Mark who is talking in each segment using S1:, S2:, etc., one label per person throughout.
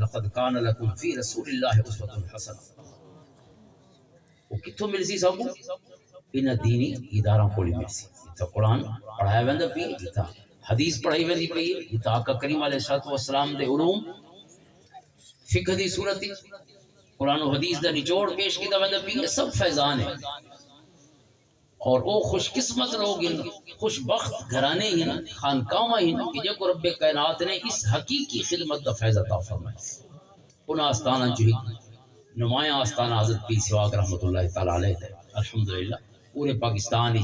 S1: لقد کان لکم فی رسول اللہ اسوۃ حسنہ وہ کتوں مل سی سب ان دینی اداروں کو مل سی جتا قرآن پڑھایا ویندا پی جتا حدیث پڑھائی ویندی پئی جتا آقا کریم علیہ الصلوۃ والسلام دے علوم فقہ دی صورت قرآن و حدیث دا نچوڑ پیش کیتا ویندا پی یہ سب فیضان ہے اور او خوش قسمت لوگ ہیں خوش بخت گھرانے ہیں خانقاہاں ہیں کہ جو رب کائنات نے اس حقیقی خدمت دا فیض عطا فرمایا ان آستانہ جو نمایاں آستانہ حضرت پیر سواگ رحمۃ اللہ تعالی علیہ ہے الحمدللہ پورے پاکستان ہی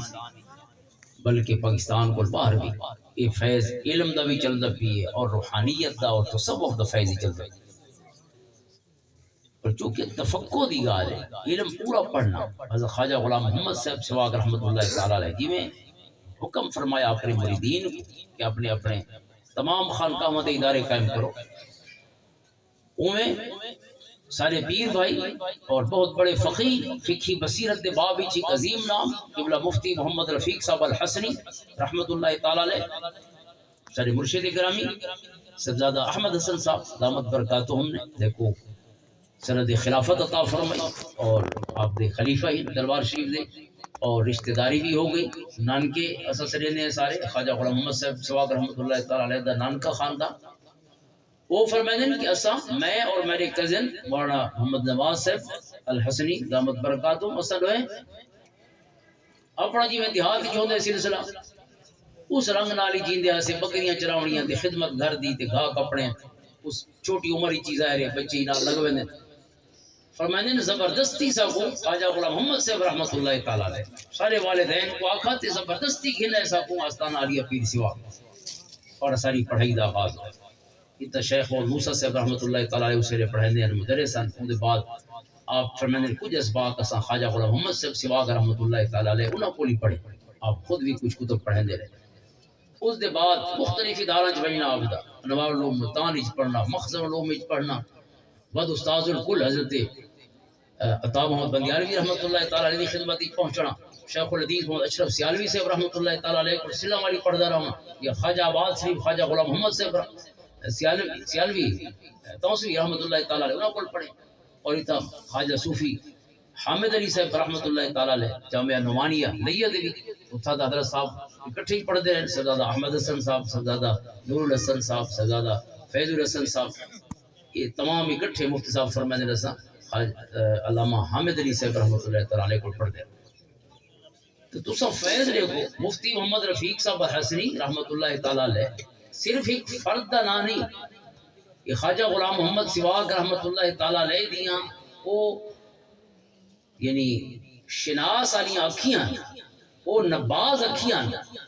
S1: بلکہ پاکستان کو باہر بھی یہ فیض علم دا بھی چلدا پی ہے اور روحانیت دا اور تصوف دا فیض ہی چلدا ہے اور چونکہ تفقہ دی گال ہے علم پورا پڑھنا حضرت خواجہ غلام محمد صاحب سواگ رحمۃ اللہ تعالی علیہ جی میں حکم فرمایا اپنے مریدین کہ اپنے اپنے تمام خانقاہوں دے ادارے قائم کرو اویں سارے پیر بھائی اور بہت بڑے فقیر فقہی بصیرت دے باب وچ ایک عظیم نام قبلہ مفتی محمد رفیق صاحب الحسنی رحمۃ اللہ تعالی علیہ سارے مرشد گرامی صاحبزادہ احمد حسن صاحب دامت برکاتہم نے دیکھو سند خلافت عطا فرمائی اور آپ دے خلیفہ ہی دربار شریف دے اور رشتہ داری بھی ہو گئی نانکے اسسرے نے سارے خواجہ غلام محمد صاحب سواگ رحمۃ اللہ تعالی علیہ دا نانکا خاندان وہ فرمائیں کہ اسا میں اور میرے کزن مولانا محمد نواز صاحب الحسنی دامت برکاتہم اصل ہوئے اپنا جی میں دیہات جو ہوندے سلسلہ اس رنگ نالی جیندے سے بکریاں چراونیاں تے خدمت گھر دی تے گھا کپڑے اس چھوٹی عمر ہی چیز آئے بچے نال لگوے نے فرمائیں زبردستی سا کو خواجہ غلام محمد صاحب رحمۃ اللہ تعالی علیہ سارے والدین کو آکھا تے زبردستی گھنے سا کو آستانہ علیہ پیر سوا اور ساری پڑھائی دا آغاز ہے ات شیخ اور موسیٰ صاحب رحمۃ اللہ تعالی علیہ اسے پڑھاندے ہیں مدرسان اون دے بعد آپ فرمائیں کچھ اسباق اساں خواجہ غلام محمد صاحب سوا رحمۃ اللہ تعالی علیہ انہاں کو ہی پڑھے آپ خود بھی کچھ کتب پڑھاندے رہے اس دے بعد مختلف ادارہ چ بننا آبدا انوار العلوم ملتان وچ پڑھنا مخزن العلوم وچ پڑھنا بعد استاد الکل حضرت عطا محمد بندیالوی رحمۃ اللہ تعالی علیہ کی خدمت وچ پہنچنا شیخ الحدیث محمد اشرف سیالوی صاحب رحمۃ اللہ تعالی علیہ کو سلام والی پڑھدا رہنا یا خواجہ آباد شریف خواجہ غلام محمد صاحب سیالوی توسوی رحمۃ اللہ تعالی علیہ انہاں کو پڑھے اور اتا خواجہ صوفی حامد علی صاحب رحمۃ اللہ تعالی علیہ جامعہ نعمانیہ لیا دے استاد حضرت صاحب اکٹھے ہی پڑھتے ہیں صاحبزادہ احمد حسن صاحب صاحبزادہ نور الحسن صاحب صاحبزادہ فیض الحسن صاحب یہ تمام اکٹھے مفتی صاحب فرمائیں رسا علامہ حامد علی صاحب رحمۃ اللہ تعالی علیہ کو پڑھتے ہیں تو تسا فیض دیکھو مفتی محمد رفیق صاحب حسنی رحمۃ اللہ تعالی علیہ صرف ایک فرد دا نا نہیں یہ خواجہ غلام محمد سواگ رحمۃ اللہ تعالی علیہ دیاں وہ یعنی شناس والی اکھیاں وہ نباز اکھیاں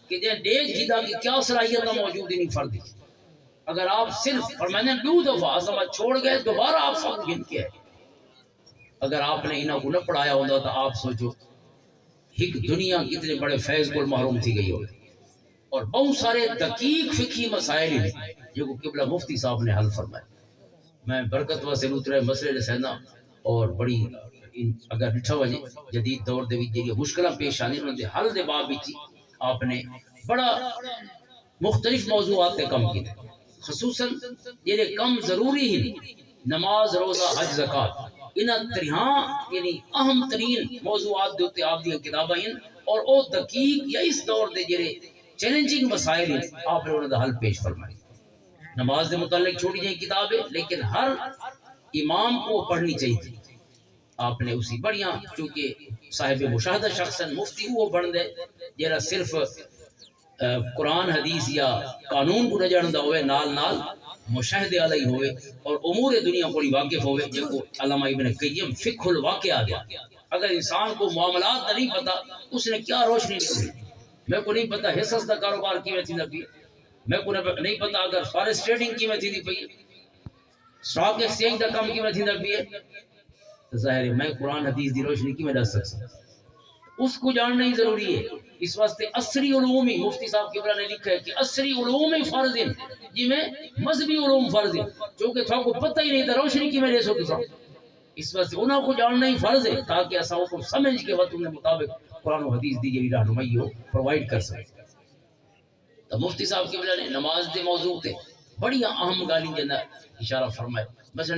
S1: کہ جے دیکھ جدا کی کیا صلاحیت موجود ہی نہیں فرد اگر آپ صرف فرمانے دو دفعہ سمجھ چھوڑ گئے دوبارہ آپ سب گن کے اگر آپ نے انہوں کو نہ پڑھایا ہوتا تو آپ سوچو ایک دنیا کتنے بڑے فیض کو محروم تھی گئی ہوتی اور بہت سارے دقیق فقہی مسائل ہیں جو قبلہ مفتی صاحب نے حل فرمائے میں برکت و سلوت رہے مسئلے سہنا اور بڑی اگر ڈٹھا وجہ جدید دور دے وچ مشکلہ پیش آنے انہوں نے حل دے باب وچ آپ نے بڑا مختلف موضوعات تے کم کیتے خصوصاً یہ کم ضروری ہی نماز روزہ حج زکات انہاں تریہاں یعنی اہم ترین موضوعات دے آپ دی کتاباں ہیں اور او دقیق یا اس دور دے جڑے چیلنجنگ مسائل ہیں آپ نے انہاں دا حل پیش فرمائی نماز دے متعلق چھوٹی جائیں کتابیں لیکن ہر امام کو پڑھنی چاہیے آپ نے اسی بڑیاں چونکہ صاحب مشاہدہ شخصاً مفتی وہ بن دے جیرا صرف قرآن حدیث یا قانون کو نہ جاندا ہوئے نال نال مشاہدے علی ہوئے اور امور دنیا کو واقف ہوئے جن کو علامہ ابن قیم فقہ الواقع گیا اگر انسان کو معاملات نہیں پتا اس نے کیا روشنی نہیں میں کو نہیں پتا حصص دا کاروبار کی تھی نبی میں کو نہیں پتا اگر فارسٹ ٹریڈنگ کی تھی پئی اسٹاک ایکسچینج دا کام کی تھی نبی ظاہر ہے میں قرآن حدیث دی روشنی کی میں ڈال سکتا اس کو جاننا ہی ضروری ہے اس واسطے عصری علوم ہی مفتی صاحب کبرا نے لکھا ہے کہ عصری علوم ہی فرض ہیں جی میں مذہبی علوم فرض ہیں چونکہ تھا کو پتہ ہی نہیں تھا روشنی کی میں لے سکتا اس واسطے انہوں کو جاننا ہی فرض ہے تاکہ ایسا کو سمجھ کے وقت انہیں مطابق قرآن و حدیث دی جی رہنمائی ہو پرووائڈ کر سکے تو مفتی صاحب کبرا نے نماز دے موضوع تے بڑی اہم گالیں جنہ اشارہ فرمائے مثلا